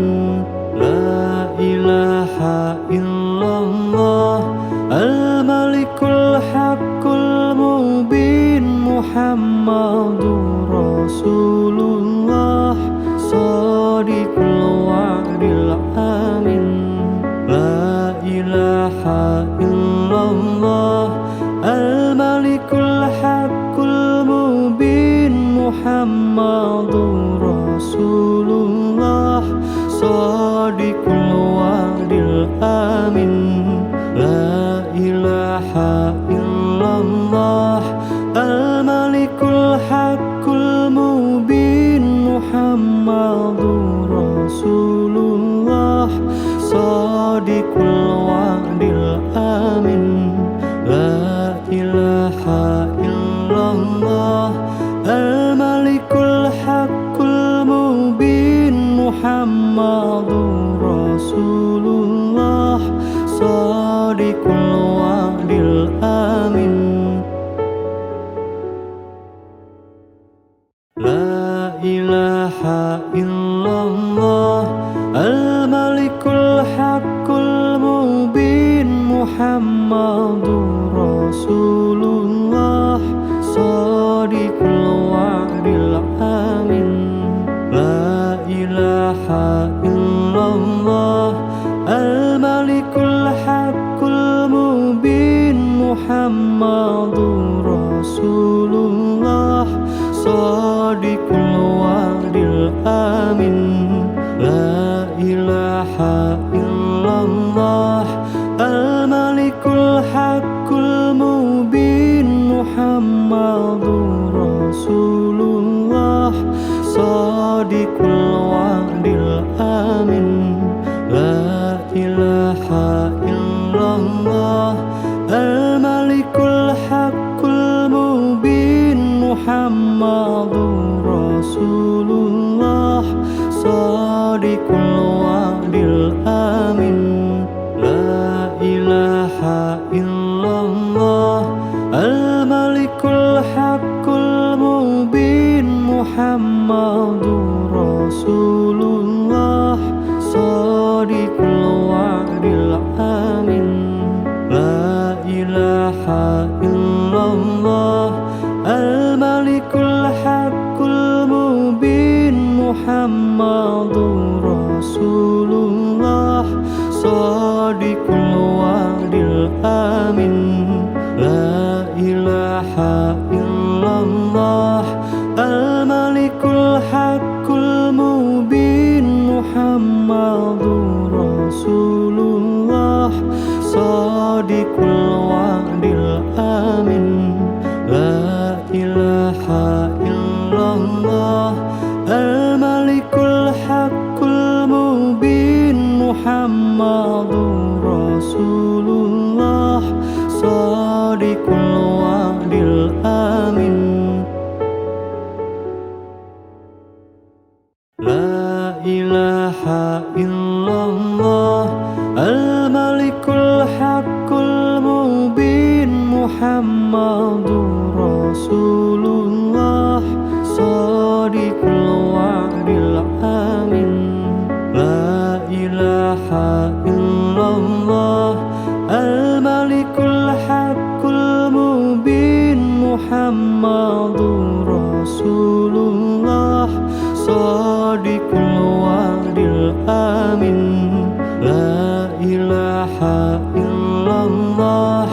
La ilaha illallah Al-Malikul Haqqul Mubin Muhammadur Rasulullah Shadiqul wa'dil amin La ilaha illallah Al-Malikul Haqqul Mubin Muhammadur Rasulullah Shadiqul wa'dil amin La ilaha illallah Al-Malikul Haqqul Mubin Muhammadur Rasulullah Shadiqul wa'dil amin La ilaha illallah Al-Malikul Haqqul Mubin Muhammadur Rasulullah Shadiqul wa'dil amin La ilaha illallah Al-Malikul Haqqul Mubin Muhammadur Rasulullah Shadiqul wa'dil amin La ilaha illallah Al-Malikul Haqqul Mubin Muhammadur Rasulullah Shadiqul wa'dil amin La ilaha illallah Al-Malikul Haqqul Mubin Muhammadur Rasulullah Shadiqul wa'dil amin La ilaha illallah Al-Malikul Haqqul Mubin Muhammadur Rasulullah Shadiqul wa'dil amin La ilaha illallah Al-Malikul Haqqul Mubin Muhammadur Rasulullah Shadiqul wa'dil amin La ilaha illallah Al-Malikul Haqqul Mubin Muhammadur Rasulullah Shadiqul wa'dil amin La ilaha illallah Al-Malikul Haqqul Mubin Muhammadur Rasulullah Shadiqul wa'dil amin La ilaha illallah Al-Malikul Haqqul Mubin Muhammadur Rasulullah Shadiqul wa'dil amin La ilaha illallah Al-Malikul Haqqul Mubin Muhammadur Rasulullah Shadiqul wa'dil amin La ilaha illallah Al-Malikul Haqqul Mubin Muhammadur Rasulullah Shadiqul wa'dil amin La ilaha illallah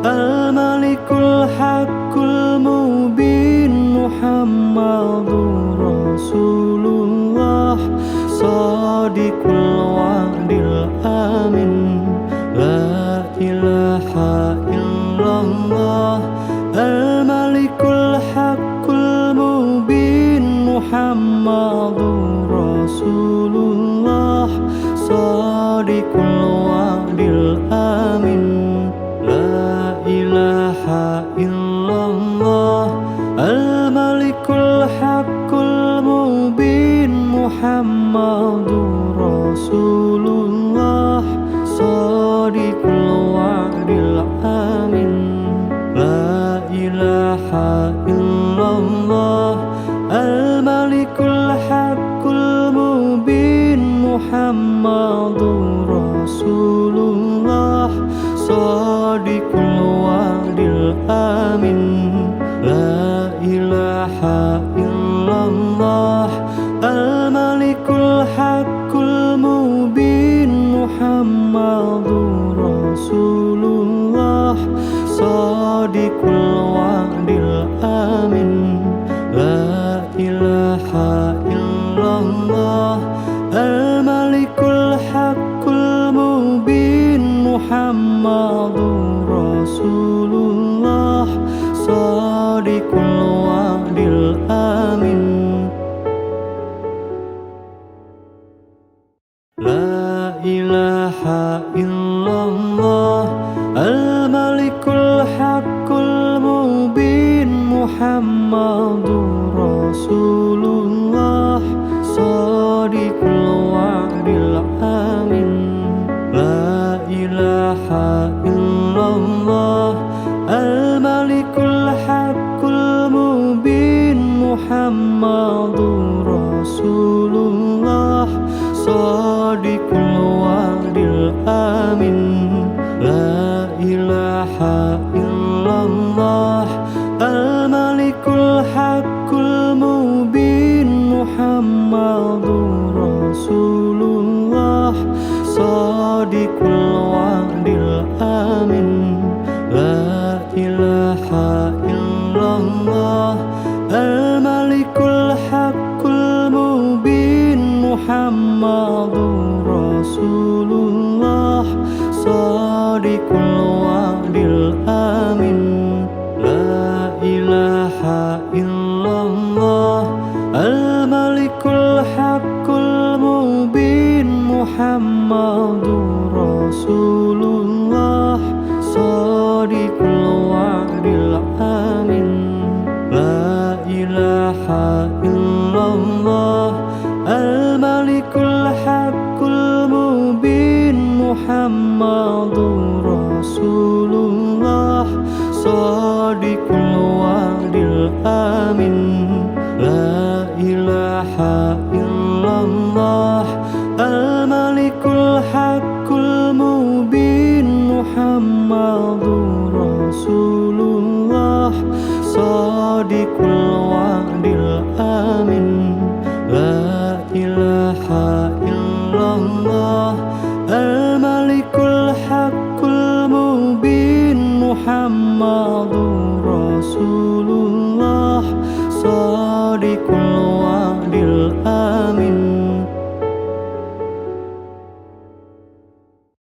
Al-Malikul Haqqul Mubin Muhammadur Rasulullah Shadiqul wa'dil amin La Muhammadur Rasulullah Shadiqul wa'dil amin La ilaha illallah Al-Malikul Haqqul Mubin Muhammadur Rasulullah Shadiqul wa'dil amin La ilaha illallah Al-Malikul Haqqul Mubin Muhammadur Rasulullah Shadiqul wa'dil amin La ilaha illallah Al-Malikul Haqqul Mubin Muhammadur Rasulullah Shadiqul wa'dil amin La ilaha illallah Al-Malikul Haqqul Mubin Muhammadur Rasulullah Shadiqul wa'dil amin La ilaha illallah Al-Malikul Haqqul Mubin Muhammadur Rasulullah Shadiqul wa'dil amin La ilaha illallah Al-Malikul Haqqul Mubin Muhammadur Rasulullah Shadiqul wa'dil amin La ilaha illallah Al-Malikul Haqqul Mubin Muhammadur Rasulullah Shadiqul wa'dil amin La ilaha illallah Al-Malikul Haqqul Mubin Muhammadur Rasulullah Shadiqul wa'dil amin La ilaha illallah Al-Malikul Haqqul Mubin Muhammadur Rasulullah Shadiqul wa'dil amin La ilaha illallah Al-Malikul Haqqul Mubin Muhammadur Rasulullah Shadiqul wa'dil amin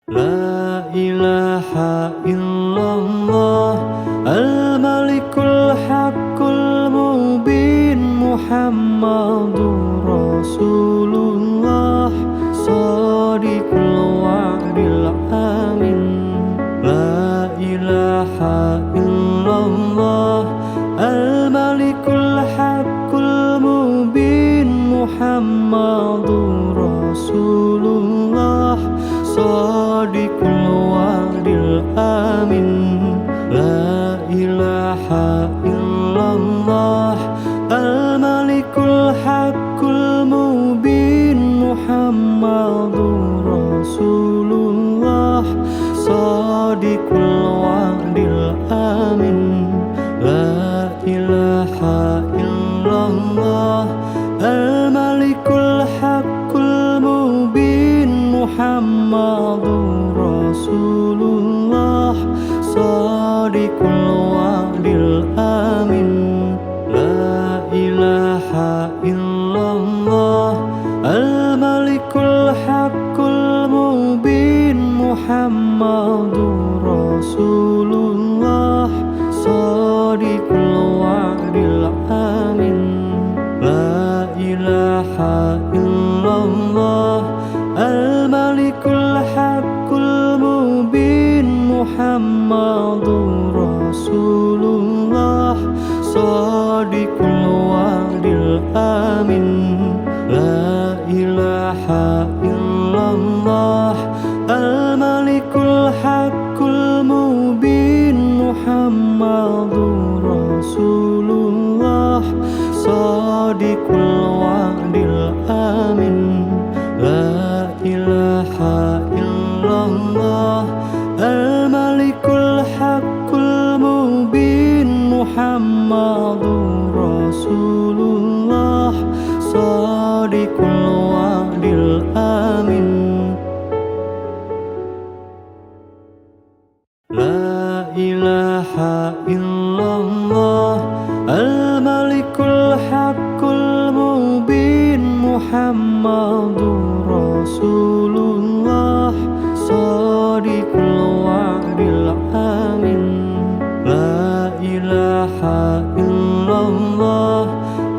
La ilaha illallah Al-Malikul Haqqul Mubin Muhammadur Rasulullah Shadiqul wa'dil amin La ilaha illallah Al-Malikul Haqqul Mubin Muhammadur Rasulullah Shadiqul wa'dil amin La ilaha illallah Al-Malikul Haqqul Mubin Muhammadur Rasulullah Shadiqul wa'dil amin La ilaha illallah Al-Malikul Haqqul Mubin Muhammadur Rasulullah Shadiqul wa'dil amin La ilaha illallah Al-Malikul Haqqul Mubin Muhammadur Rasulullah Shadiqul wa'dil amin La ilaha illallah Al-Malikul Haqqul Mubin Muhammadur Rasulullah Shadiqul wa'dil amin La ilaha illallah Al-Malikul Haqqul Mubin Muhammadur Rasulullah Shadiqul wa'dil amin La ilaha Muhammadur Rasulullah Shadiqul wa'dil amin. La ilaha illallah al-malikul haqqul mubin Muhammadur Rasulullah Shadiqul wa'dil amin. La ilaha illallah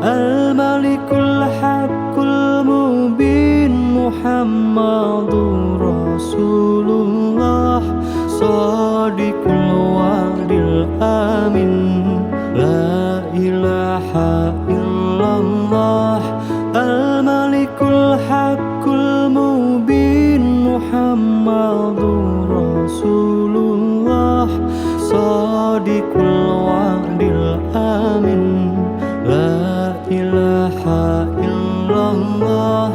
al-malikul haqqul mubin Muhammadur Rasulullah Shadiqul wa'dil amin. La ilaha illallah al-malikul haqqul mubin Muhammadur Rasulullah Shadiqul wa'dil amin. La ilaha illallah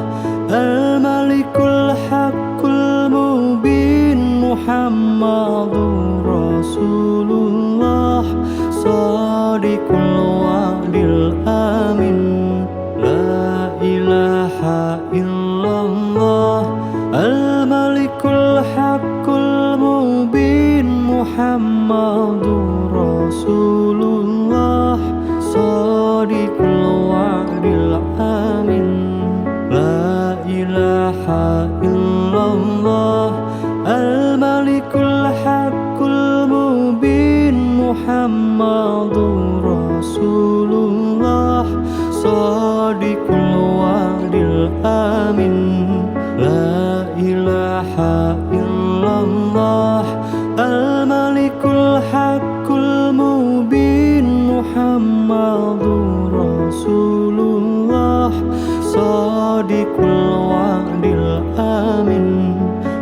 al-malikul haqqul mubin Muhammadur Rasulullah Shadiqul wa'dil amin. La ilaha illallah al-malikul haqqul mubin Muhammadur Rasulullah Shadiqul wa'dil amin. La ilaha illallah al-malikul haqqul mubin Muhammadur Rasulullah Shadiqul wa'dil amin. La ilaha illallah al-malikul haqqul mubin Muhammadur Rasulullah Shadiqul wa'dil amin.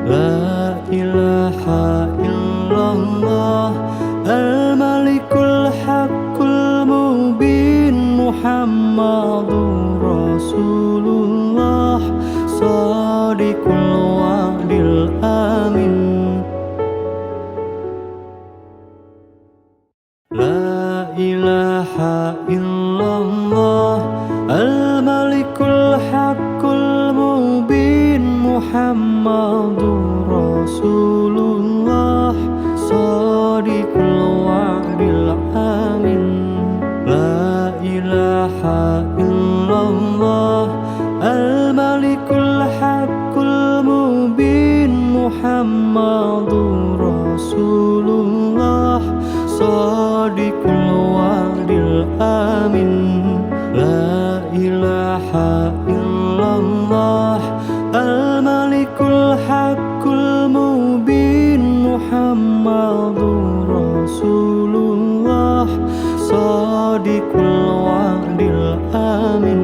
La ilaha illallah al-malikul haqqul mubin Muhammadur Rasulullah Shadiqul wa'dil amin. La ilaha illallah al-malikul haqqul mubin Muhammadur Rasulullah Shadiqul wa'dil amin. La ilaha illallah al-malikul haqqul mubin Muhammadur Rasulullah Shadiqul wa'dil amin. La ilaha illallah al-malikul haqqul mubin Muhammadur Rasulullah Shadiqul wa'dil amin.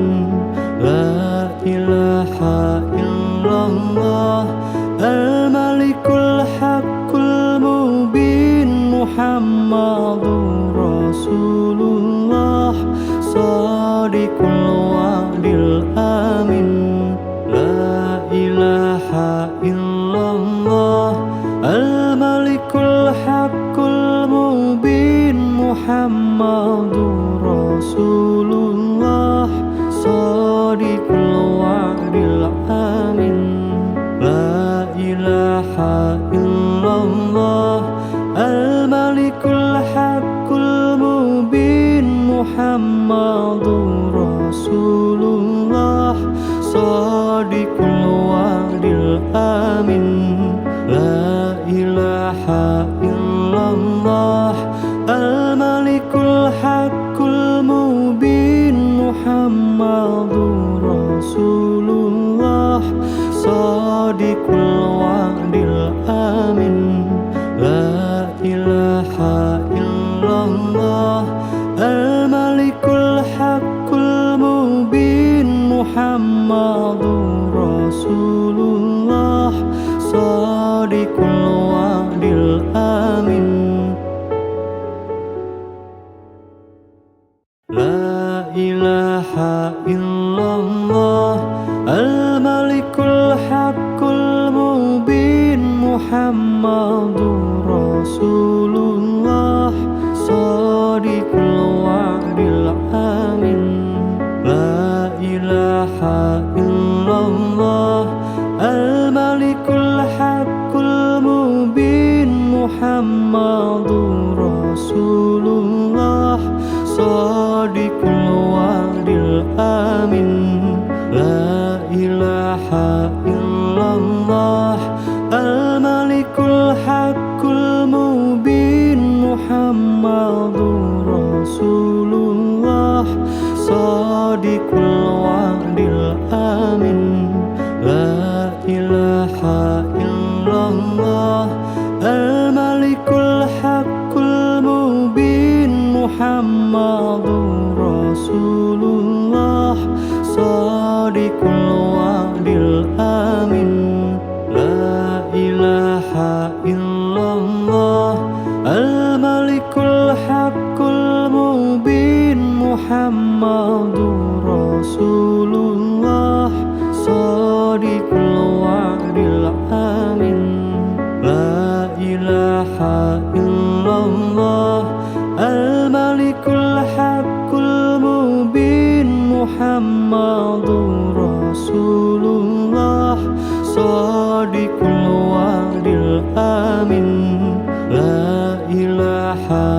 La ilaha illallah al-malikul haqqul mubin Muhammadur Rasulullah Shadiqul wa'dil amin. La ilaha illallah al-malikul haqqul mubin Muhammadur Rasulullah Shadiqul wa'dil amin. La ilaha illallah al-malikul haqqul mubin Muhammadur Rasulullah Shadiqul wa'dil amin. La ilaha illallah al-malikul haqqul mubin Muhammadur Rasulullah Shadiqul wa'dil amin. La ilaha illallah al-malikul haqqul mubin Muhammadur Rasulullah Shadiqul wa'dil amin. La ilaha illallah al-malikul haqqul Muhammadur Rasulullah Shadiqul wa'dil amin. La ilaha illallah Al-Malikul Haqqul Mubin Muhammadur Rasulullah Shadiqul wa'dil amin. La ilaha illallah Al-Malikul Haqqul Mubin Muhammadur Rasulullah Shadiqul wa'dil amin. La ilaha illallah Al-Malikul Haqqul Mubin Muhammadur Rasulullah Shadiqul wa'dil amin. La ilaha illallah Al-Malikul Haqqul Mubin Muhammadur Rasulullah Shadiqul wa'dil amin. La ilaha